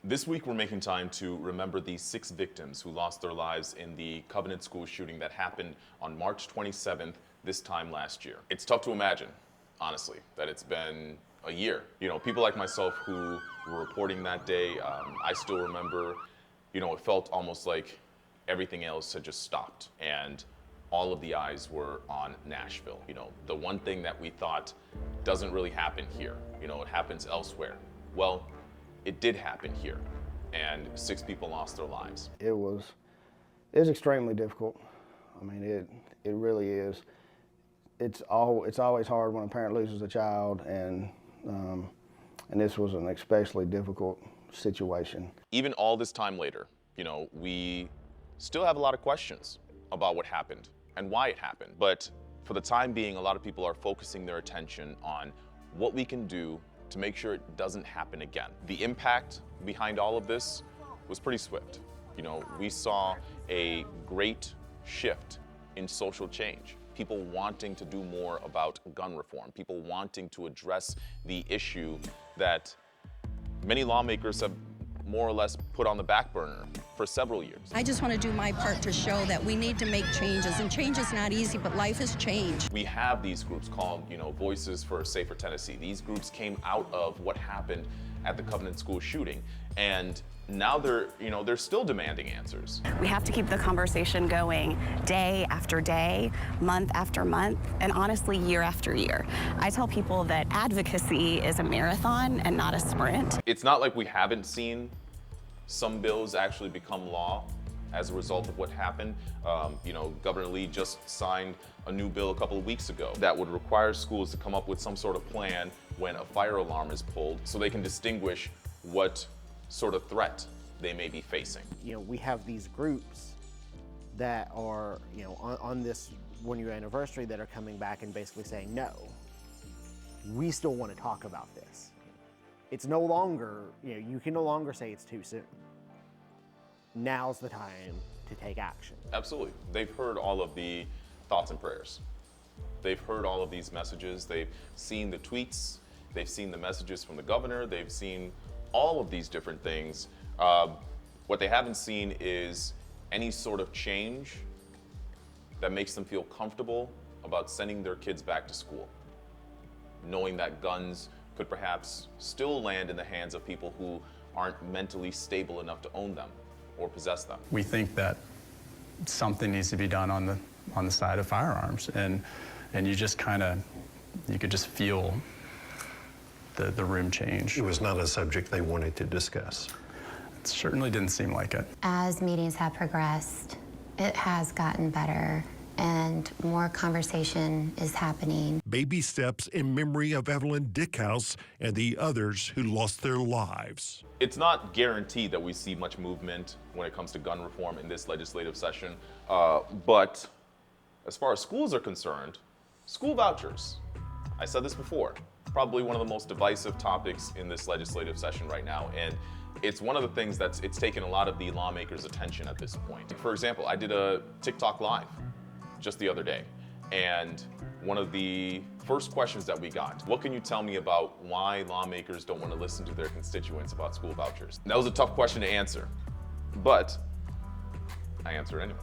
This week, we're making time to remember the 6 victims who lost their lives in the Covenant School shooting that happened on March 27th, this time last year. It's tough to imagine, honestly, that it's been a year. You know, people like myself who were reporting that day, I still remember, you know, it felt almost like everything else had just stopped and all of the eyes were on Nashville. You know, the one thing that we thought doesn't really happen here, you know, it happens elsewhere. Well, it did happen here, and 6 people lost their lives. It was extremely difficult. I mean, it really is. It's always hard when a parent loses a child, and this was an especially difficult situation. Even all this time later, you know, we still have a lot of questions about what happened and why it happened. But for the time being, a lot of people are focusing their attention on what we can do to make sure it doesn't happen again. The impact behind all of this was pretty swift. You know, we saw a great shift in social change. People wanting to do more about gun reform, people wanting to address the issue that many lawmakers have more or less put on the back burner for several years. I just want to do my part to show that we need to make changes, and change is not easy, but life has changed. We have these groups called, you know, Voices for a Safer Tennessee. These groups came out of what happened at the Covenant School shooting, and now they're still demanding answers. We have to keep the conversation going day after day, month after month, and honestly, year after year. I tell people that advocacy is a marathon and not a sprint. It's not like we haven't seen some bills actually become law as a result of what happened. You know, Governor Lee just signed a new bill a couple of weeks ago that would require schools to come up with some sort of plan when a fire alarm is pulled so they can distinguish what sort of threat they may be facing. You know, we have these groups that are, you know, on this 1-year anniversary that are coming back and basically saying, no, we still want to talk about this. It's no longer, you know, you can no longer say it's too soon. Now's the time to take action. Absolutely. They've heard all of the thoughts and prayers. They've heard all of these messages. They've seen the tweets. They've seen the messages from the governor. They've seen all of these different things. What they haven't seen is any sort of change that makes them feel comfortable about sending their kids back to school, knowing that guns could perhaps still land in the hands of people who aren't mentally stable enough to own them or possess them. We think that something needs to be done on the side of firearms, and you just you could just feel the room change. It was not a subject they wanted to discuss. It certainly didn't seem like it. As meetings have progressed, it has gotten better and more conversation is happening. Baby steps in memory of Evelyn Dickhouse and the others who lost their lives. It's not guaranteed that we see much movement when it comes to gun reform in this legislative session, but as far as schools are concerned, school vouchers, I said this before, probably one of the most divisive topics in this legislative session right now, and it's one of the things it's taken a lot of the lawmakers' attention at this point. For example, I did a TikTok live just the other day, and one of the first questions that we got, what can you tell me about why lawmakers don't want to listen to their constituents about school vouchers? And that was a tough question to answer, but I answered anyway.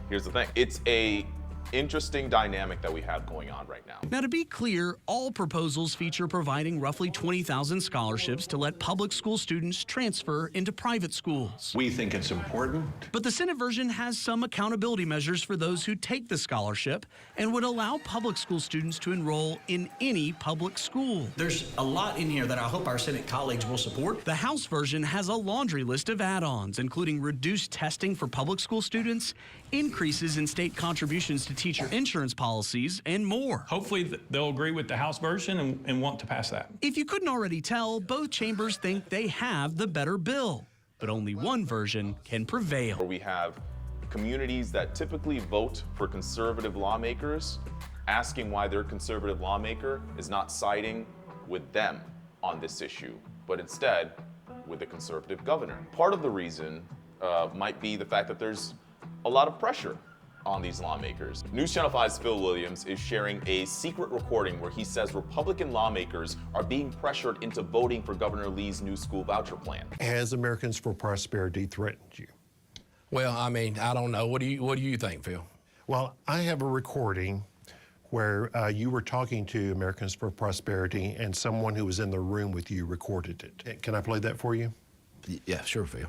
Here's the thing, it's a interesting dynamic that we have going on right now. Now, to be clear, all proposals feature providing roughly 20,000 scholarships to let public school students transfer into private schools. We think it's important. But the Senate version has some accountability measures for those who take the scholarship and would allow public school students to enroll in any public school. There's a lot in here that I hope our Senate colleagues will support. The House version has a laundry list of add-ons, including reduced testing for public school students, increases in state contributions to teacher insurance policies, and more. Hopefully they'll agree with the House version and want to pass that. If you couldn't already tell, both chambers think they have the better bill, but only one version can prevail. We have communities that typically vote for conservative lawmakers asking why their conservative lawmaker is not siding with them on this issue, but instead with the conservative governor. Part of the reason might be the fact that there's a lot of pressure on these lawmakers. News Channel 5's Phil Williams is sharing a secret recording where he says Republican lawmakers are being pressured into voting for Governor Lee's new school voucher plan. Has Americans for Prosperity threatened you? Well, I mean, I don't know. What do you think, Phil? Well, I have a recording where you were talking to Americans for Prosperity and someone who was in the room with you recorded it. Can I play that for you? Yeah, sure, Phil.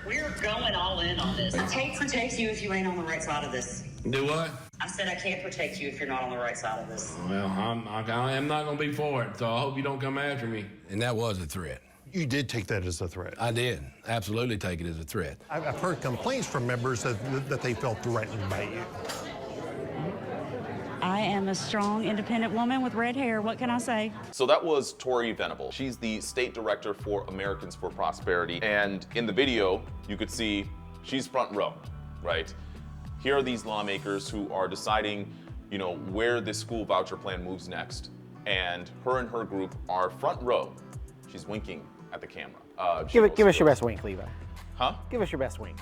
We're going all in on this. I can't protect you if you ain't on the right side of this. Do what? I said I can't protect you if you're not on the right side of this. Well, I am not going to be for it, so I hope you don't come after me. And that was a threat. You did take that as a threat? I did. Absolutely take it as a threat. I've heard complaints from members that they felt threatened by you. I am a strong, independent woman with red hair. What can I say? So that was Tori Venable. She's the state director for Americans for Prosperity. And in the video, you could see she's front row, right? Here are these lawmakers who are deciding, where this school voucher plan moves next. And her group are front row. She's winking at the camera. Give us your best wink, Levi. Huh? Give us your best wink.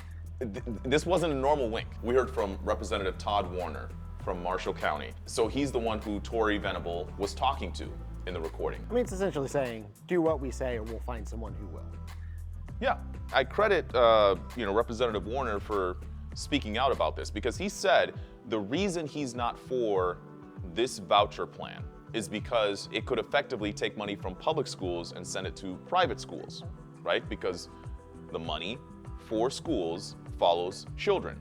This wasn't a normal wink. We heard from Representative Todd Warner from Marshall County. So he's the one who Tori Venable was talking to in the recording. I mean, it's essentially saying, do what we say or we'll find someone who will. Yeah, I credit Representative Warner for speaking out about this because he said the reason he's not for this voucher plan is because it could effectively take money from public schools and send it to private schools, right? Because the money for schools follows children.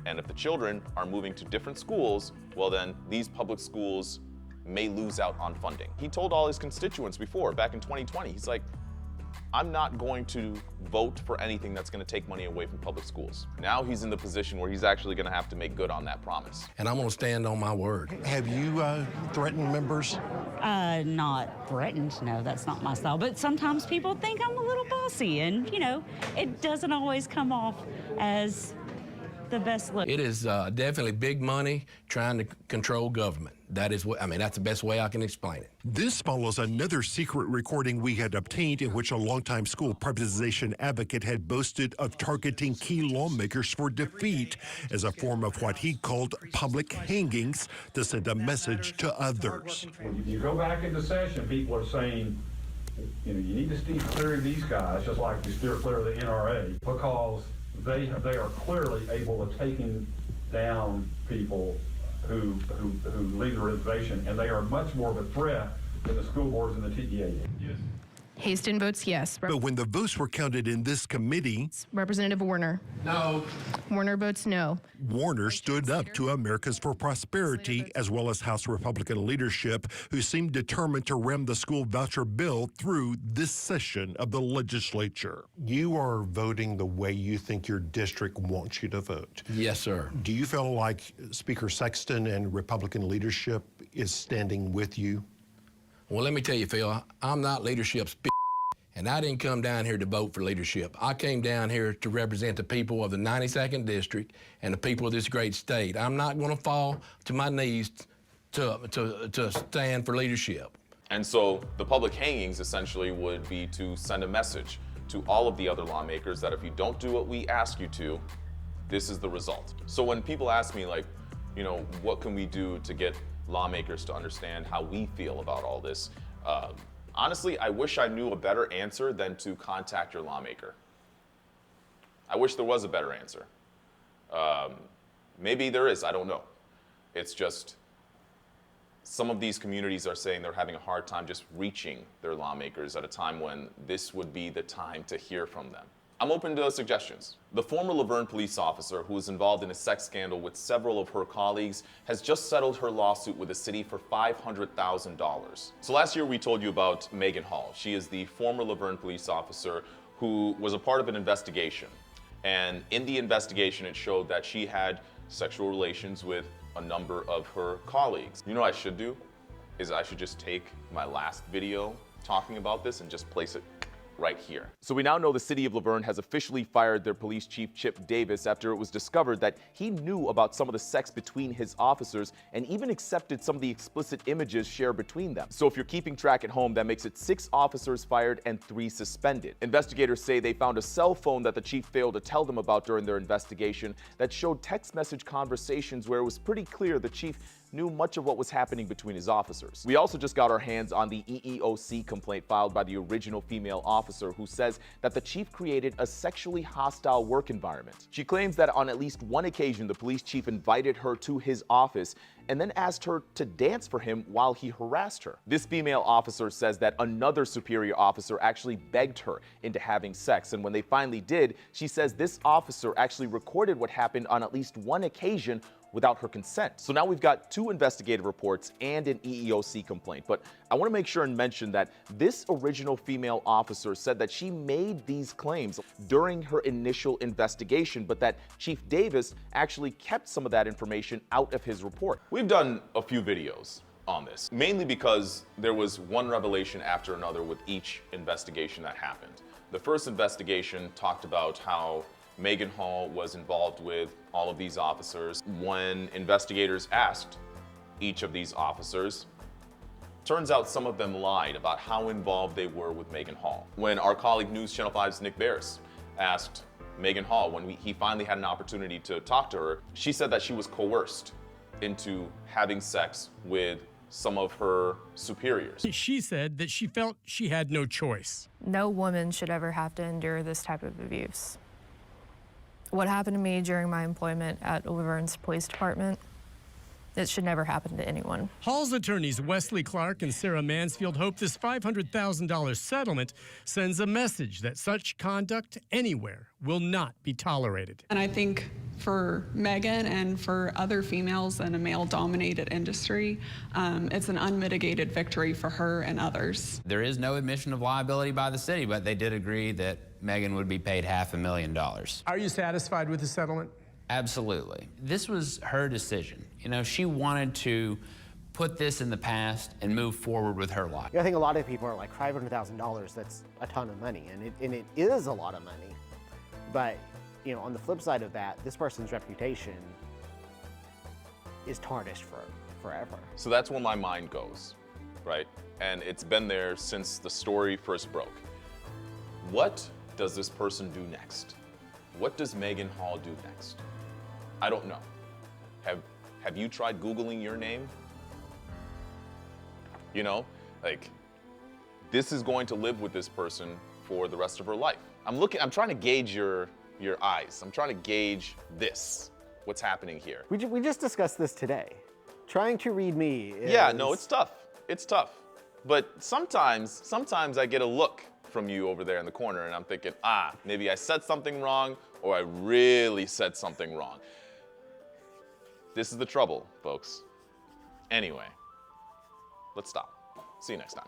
And if the children are moving to different schools, well then these public schools may lose out on funding. He told all his constituents before, back in 2020, he's like, I'm not going to vote for anything that's going to take money away from public schools. Now he's in the position where he's actually going to have to make good on that promise. And I'm going to stand on my word. Have you threatened members? Not threatened, no, that's not my style. But sometimes people think I'm a little bossy and, it doesn't always come off as the best look. It is definitely big money trying to control government. That is that's the best way I can explain it. This follows another secret recording we had obtained in which a longtime school privatization advocate had boasted of targeting key lawmakers for defeat as a form of what he called public hangings to send a message to others. When you go back into session, people are saying, you need to steer clear of these guys, just like you steer clear of the NRA, because they are clearly able of taking down people who lead the organization, and they are much more of a threat than the school boards and the TEA. Yes. Haston votes yes. But when the votes were counted in this committee, Representative Warner. No. Warner votes no. Warner stood up to Americans for Prosperity as well as House Republican leadership who seemed determined to ram the school voucher bill through this session of the legislature. You are voting the way you think your district wants you to vote. Yes, sir. Do you feel like Speaker Sexton and Republican leadership is standing with you? Well, let me tell you, Phil, I'm not leadership's and I didn't come down here to vote for leadership. I came down here to represent the people of the 92nd District and the people of this great state. I'm not going to fall to my knees to stand for leadership. And so the public hangings essentially would be to send a message to all of the other lawmakers that if you don't do what we ask you to, this is the result. So when people ask me what can we do to get lawmakers to understand how we feel about all this, honestly, I wish I knew a better answer than to contact your lawmaker. I wish there was a better answer. Maybe there is, I don't know. It's just some of these communities are saying they're having a hard time just reaching their lawmakers at a time when this would be the time to hear from them. I'm open to suggestions. The former Laverne police officer who was involved in a sex scandal with several of her colleagues has just settled her lawsuit with the city for $500,000. So last year we told you about Megan Hall. She is the former Laverne police officer who was a part of an investigation. And in the investigation it showed that she had sexual relations with a number of her colleagues. You know what I should do? Is I should just take my last video talking about this and just place it right here. So we now know the city of La Vergne has officially fired their police chief, Chip Davis, after it was discovered that he knew about some of the sex between his officers and even accepted some of the explicit images shared between them. So if you're keeping track at home, that makes it 6 officers fired and 3 suspended. Investigators say they found a cell phone that the chief failed to tell them about during their investigation that showed text message conversations where it was pretty clear the chief knew much of what was happening between his officers. We also just got our hands on the EEOC complaint filed by the original female officer, who says that the chief created a sexually hostile work environment. She claims that on at least one occasion the police chief invited her to his office and then asked her to dance for him while he harassed her. This female officer says that another superior officer actually begged her into having sex, and when they finally did, she says this officer actually recorded what happened on at least one occasion without her consent. So now we've got 2 investigative reports and an EEOC complaint, but I want to make sure and mention that this original female officer said that she made these claims during her initial investigation, but that Chief Davis actually kept some of that information out of his report. We've done a few videos on this, mainly because there was one revelation after another with each investigation that happened. The first investigation talked about how Megan Hall was involved with all of these officers. When investigators asked each of these officers, turns out some of them lied about how involved they were with Megan Hall. When our colleague News Channel 5's Nick Bears asked Megan Hall, when he finally had an opportunity to talk to her, she said that she was coerced into having sex with some of her superiors. She said that she felt she had no choice. No woman should ever have to endure this type of abuse. What happened to me during my employment at La Vergne's police department, it should never happen to anyone. Hall's attorneys Wesley Clark and Sarah Mansfield hope this $500,000 settlement sends a message that such conduct anywhere will not be tolerated. And I think for Megan and for other females in a male-dominated industry, it's an unmitigated victory for her and others. There is no admission of liability by the city, but they did agree that Megan would be paid $500,000. Are you satisfied with the settlement? Absolutely. This was her decision. You know, she wanted to put this in the past and move forward with her life. Yeah, I think a lot of people are like, $500,000, that's a ton of money, and it is a lot of money. But, you know, on the flip side of that, this person's reputation is tarnished forever. So that's where my mind goes, right? And it's been there since the story first broke. What does this person do next? What does Megan Hall do next? I don't know. Have you tried Googling your name? You know, like, this is going to live with this person for the rest of her life. I'm trying to gauge your eyes. I'm trying to gauge what's happening here. We just discussed this today. Trying to read me is... Yeah, no, it's tough. It's tough. But sometimes I get a look from you over there in the corner and I'm thinking, maybe I said something wrong or I really said something wrong. This is the trouble, folks. Anyway, let's stop. See you next time.